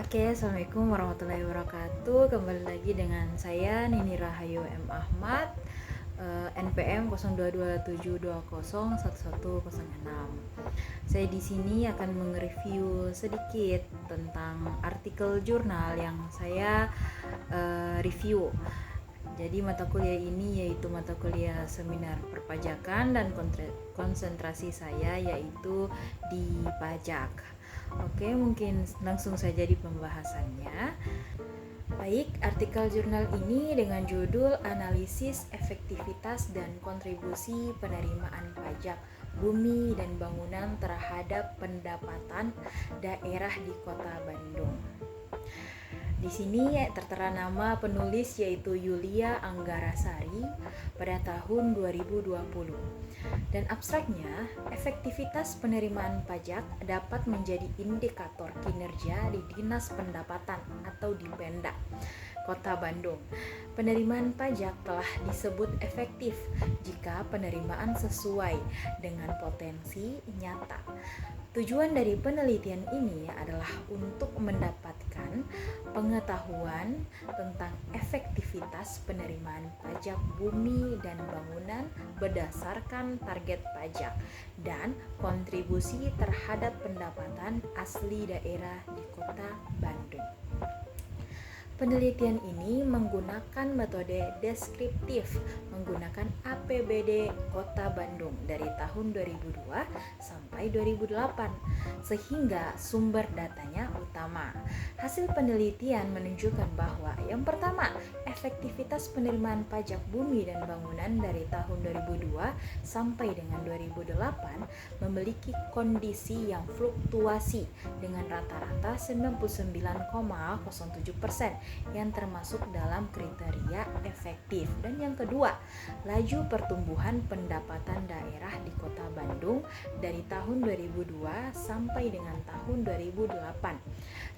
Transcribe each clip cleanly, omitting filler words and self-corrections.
Oke, Assalamualaikum warahmatullahi wabarakatuh. Kembali lagi dengan saya Nini Rahayu M. Ahmad, NPM 0227201106. Saya di sini akan mereview sedikit tentang artikel jurnal yang saya review. Jadi mata kuliah ini yaitu mata kuliah seminar perpajakan dan konsentrasi saya yaitu di pajak. Oke, mungkin langsung saja di pembahasannya. Baik, artikel jurnal ini dengan judul Analisis Efektivitas dan Kontribusi Penerimaan Pajak Bumi dan Bangunan Terhadap Pendapatan Daerah di Kota Bandung. Di sini tertera nama penulis yaitu Yulia Anggarasari pada tahun 2020. Dan abstraknya, efektivitas penerimaan pajak dapat menjadi indikator kinerja di Dinas Pendapatan atau di Pemda Kota Bandung. Penerimaan pajak telah disebut efektif jika penerimaan sesuai dengan potensi nyata. Tujuan dari penelitian ini adalah untuk mendapatkan pengetahuan tentang efektivitas penerimaan pajak bumi dan bangunan berdasarkan target pajak dan kontribusi terhadap pendapatan asli daerah di Kota Bandung. Penelitian ini menggunakan metode deskriptif menggunakan APBD Kota Bandung dari tahun 2002 sampai 2008 sehingga sumber datanya utama. Hasil penelitian menunjukkan bahwa yang pertama, efektivitas penerimaan pajak bumi dan bangunan dari tahun 2002 sampai dengan 2008 memiliki kondisi yang fluktuasi dengan rata-rata 99,07% yang termasuk dalam kriteria efektif. Dan yang kedua, laju pertumbuhan pendapatan daerah di Kota Bandung dari tahun 2002 sampai dengan tahun 2008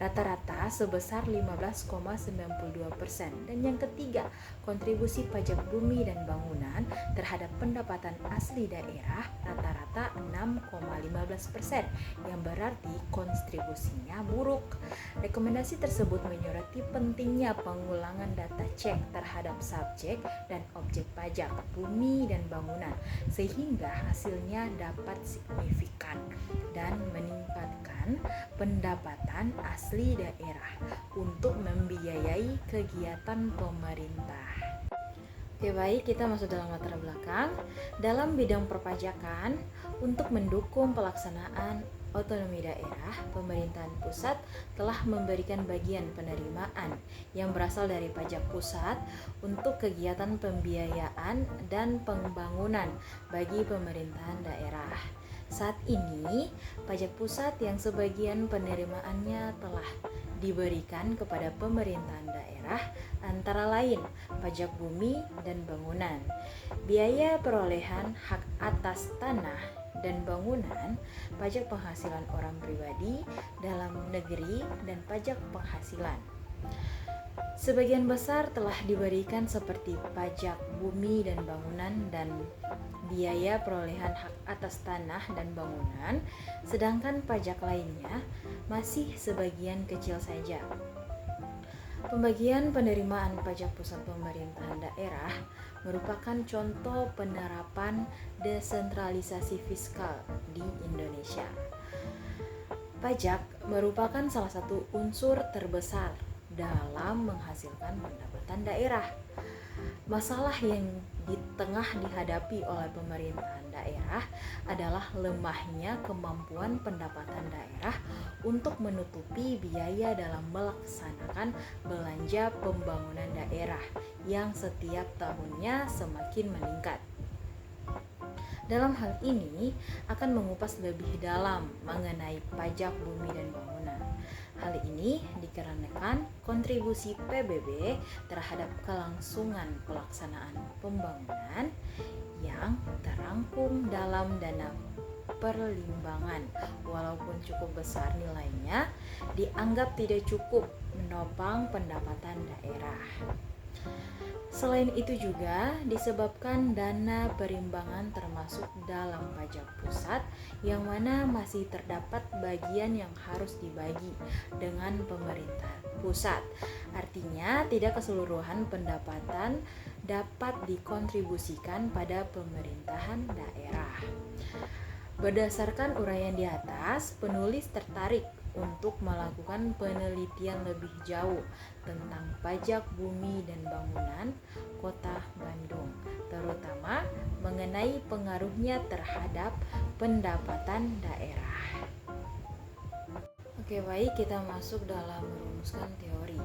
rata-rata sebesar 15,92%. Dan yang ketiga, kontribusi pajak bumi dan bangunan terhadap pendapatan asli daerah rata-rata 6,15%, yang berarti kontribusinya buruk. Rekomendasi tersebut menyoroti pentingnya pengulangan data cek terhadap subjek dan objek pajak bumi dan bangunan sehingga hasilnya dapat signifikan dan meningkatkan pendapatan asli daerah untuk membiayai kegiatan pemerintah. Oke, baik, kita masuk dalam latar belakang. Dalam bidang perpajakan, untuk mendukung pelaksanaan otonomi daerah, pemerintahan pusat telah memberikan bagian penerimaan yang berasal dari pajak pusat untuk kegiatan pembiayaan dan pembangunan bagi pemerintahan daerah. Saat ini, pajak pusat yang sebagian penerimaannya telah diberikan kepada pemerintahan daerah antara lain pajak bumi dan bangunan, biaya perolehan hak atas tanah dan bangunan, pajak penghasilan orang pribadi dalam negeri, dan pajak penghasilan. Sebagian besar telah diberikan seperti pajak bumi dan bangunan dan biaya perolehan hak atas tanah dan bangunan, sedangkan pajak lainnya masih sebagian kecil saja. Pembagian penerimaan pajak pusat pemerintahan daerah merupakan contoh penerapan desentralisasi fiskal di Indonesia. Pajak merupakan salah satu unsur terbesar dalam menghasilkan pendapatan daerah. Masalah yang di tengah dihadapi oleh pemerintahan daerah adalah lemahnya kemampuan pendapatan daerah untuk menutupi biaya dalam melaksanakan belanja pembangunan daerah yang setiap tahunnya semakin meningkat. Dalam hal ini akan mengupas lebih dalam mengenai pajak bumi dan bangunan. Hal ini dikarenakan kontribusi PBB terhadap kelangsungan pelaksanaan pembangunan yang terangkum dalam dana perlimbangan, walaupun cukup besar nilainya, dianggap tidak cukup menopang pendapatan daerah. Selain itu juga disebabkan dana perimbangan termasuk dalam pajak pusat yang mana masih terdapat bagian yang harus dibagi dengan pemerintah pusat. Artinya tidak keseluruhan pendapatan dapat dikontribusikan pada pemerintahan daerah. Berdasarkan uraian di atas, penulis tertarik untuk melakukan penelitian lebih jauh tentang pajak bumi dan bangunan Kota Bandung, terutama mengenai pengaruhnya terhadap pendapatan daerah. Oke, baik, kita masuk dalam merumuskan teori.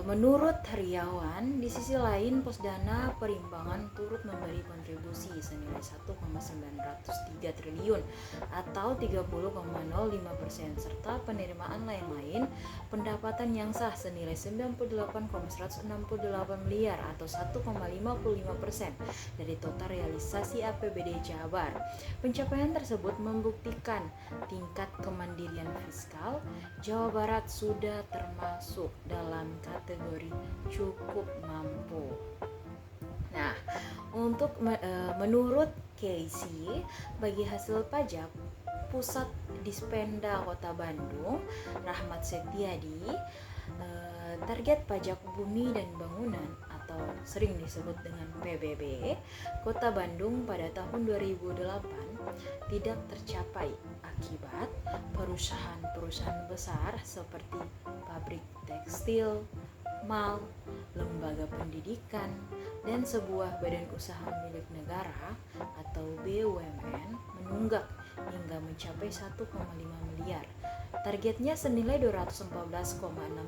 Menurut Heriawan, di sisi lain pos dana perimbangan turut memberi kontribusi senilai 1,903 triliun atau 30,05% serta penerimaan lain-lain pendapatan yang sah senilai 98,168 miliar atau 1,55% dari total realisasi APBD Jabar. Pencapaian tersebut membuktikan tingkat kemandirian fiskal Jawa Barat sudah termasuk dalam kategori cukup mampu. Nah, menurut Casey, bagi hasil pajak Pusat Dispenda Kota Bandung, Rahmat Setiadi, target pajak bumi dan bangunan atau sering disebut dengan PBB Kota Bandung pada tahun 2008 tidak tercapai akibat perusahaan-perusahaan besar seperti pabrik tekstil, mal, lembaga pendidikan, dan sebuah badan usaha milik negara atau BUMN menunggak hingga mencapai 1,5 miliar. Targetnya senilai 214,6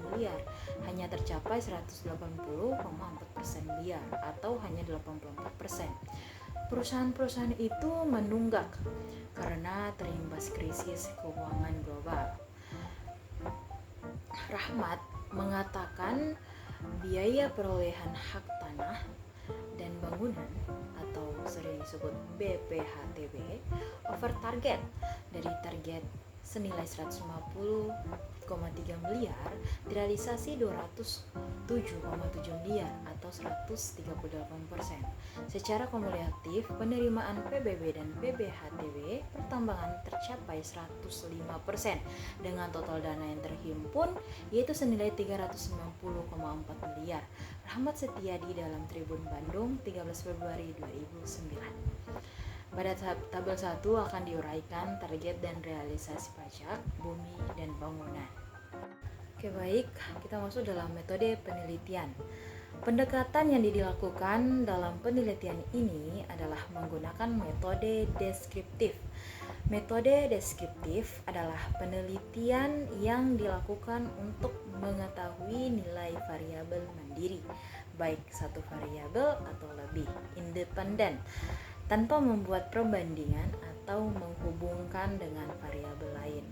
miliar, hanya tercapai 180,4 miliar atau hanya 84%. Perusahaan-perusahaan itu menunggak karena terimbas krisis keuangan global. Rahmat mengatakan biaya perolehan hak tanah dan bangunan atau sering disebut BPHTB over target dari target senilai 150,3 miliar direalisasi 207,7 miliar atau 138%. Secara kumulatif, penerimaan PBB dan PBHTB pertambangan tercapai 105% dengan total dana yang terhimpun yaitu senilai 390,4 miliar. Rahmat Setiadi dalam Tribun Bandung 13 Februari 2009. Pada tabel 1 akan diuraikan target dan realisasi pajak bumi dan bangunan. Oke, baik, kita masuk dalam metode penelitian. Pendekatan yang dilakukan dalam penelitian ini adalah menggunakan metode deskriptif. Metode deskriptif adalah penelitian yang dilakukan untuk mengetahui nilai variabel mandiri, baik satu variabel atau lebih, independen, tanpa membuat perbandingan atau menghubungkan dengan variabel lain.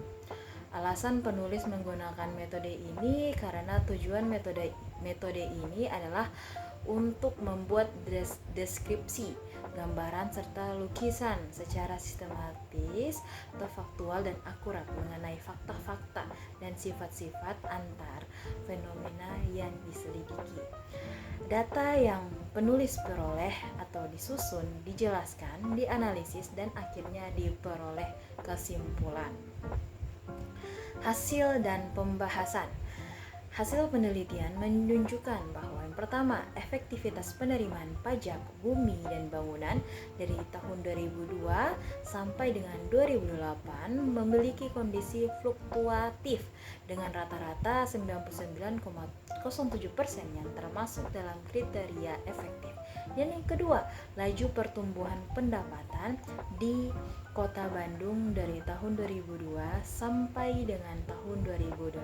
Alasan penulis menggunakan metode ini karena tujuan metode ini adalah untuk membuat deskripsi, gambaran serta lukisan secara sistematis atau faktual dan akurat mengenai fakta-fakta dan sifat-sifat antar fenomena yang diselidiki. Data yang penulis peroleh atau disusun, dijelaskan, dianalisis, dan akhirnya diperoleh kesimpulan. Hasil dan pembahasan. Hasil penelitian menunjukkan bahwa yang pertama, efektivitas penerimaan pajak bumi dan bangunan dari tahun 2002 sampai dengan 2008 memiliki kondisi fluktuatif dengan rata-rata 99,07% yang termasuk dalam kriteria efektif. Dan yang kedua, laju pertumbuhan pendapatan di Kota Bandung dari tahun 2002 sampai dengan tahun 2008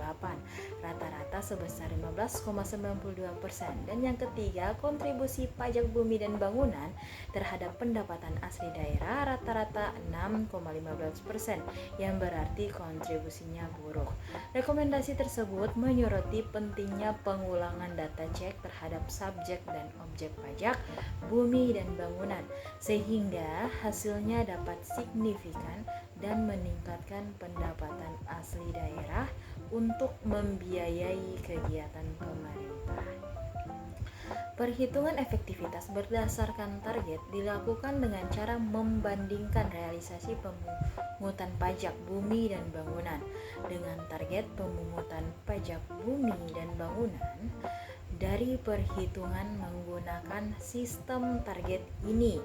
rata-rata sebesar 15,92%. Dan yang ketiga, kontribusi pajak bumi dan bangunan terhadap pendapatan asli daerah rata-rata 6,15%, yang berarti kontribusinya buruk. Rekomendasi tersebut menyoroti pentingnya pengulangan data cek terhadap subjek dan objek pajak bumi dan bangunan sehingga hasilnya dapat signifikan dan meningkatkan pendapatan asli daerah untuk membiayai kegiatan pemerintah. Perhitungan efektivitas berdasarkan target dilakukan dengan cara membandingkan realisasi pemungutan pajak bumi dan bangunan dengan target pemungutan pajak bumi dan bangunan. Dari perhitungan menggunakan sistem target ini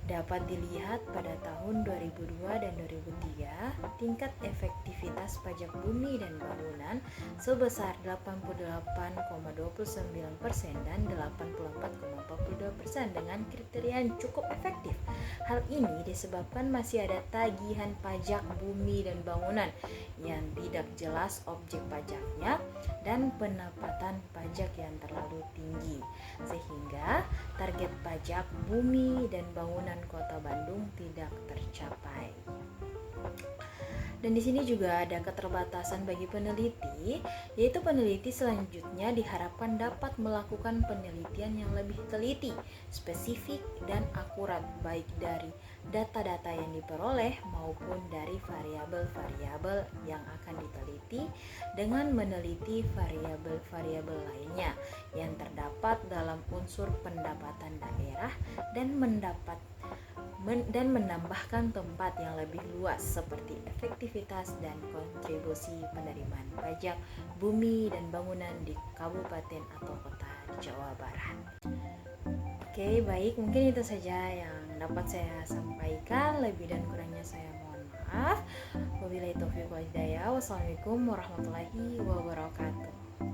dapat dilihat pada tahun 2002 dan 2003 tingkat efektivitas pajak bumi dan bangunan sebesar 88,29% dan 84,42% dengan kriteria yang cukup efektif. Hal ini disebabkan masih ada tagihan pajak bumi dan bangunan yang tidak jelas objek pajaknya dan pendapatan pajak yang terlalu tinggi, sehingga target pajak bumi dan bangunan Kota Bandung tidak tercapai. Dan di sini juga ada keterbatasan bagi peneliti, yaitu peneliti selanjutnya diharapkan dapat melakukan penelitian yang lebih teliti, spesifik, dan akurat baik dari data-data yang diperoleh maupun dari variabel-variabel yang akan diteliti dengan meneliti variabel-variabel lainnya yang terdapat dalam unsur pendapatan daerah dan menambahkan tempat yang lebih luas seperti efektivitas dan kontribusi penerimaan pajak bumi dan bangunan di kabupaten atau kota di Jawa Barat. Oke, baik, mungkin itu saja yang dapat saya sampaikan. Lebih dan kurangnya saya mohon maaf. Wabillahi taufiq wal hidayah. Wassalamualaikum warahmatullahi wabarakatuh.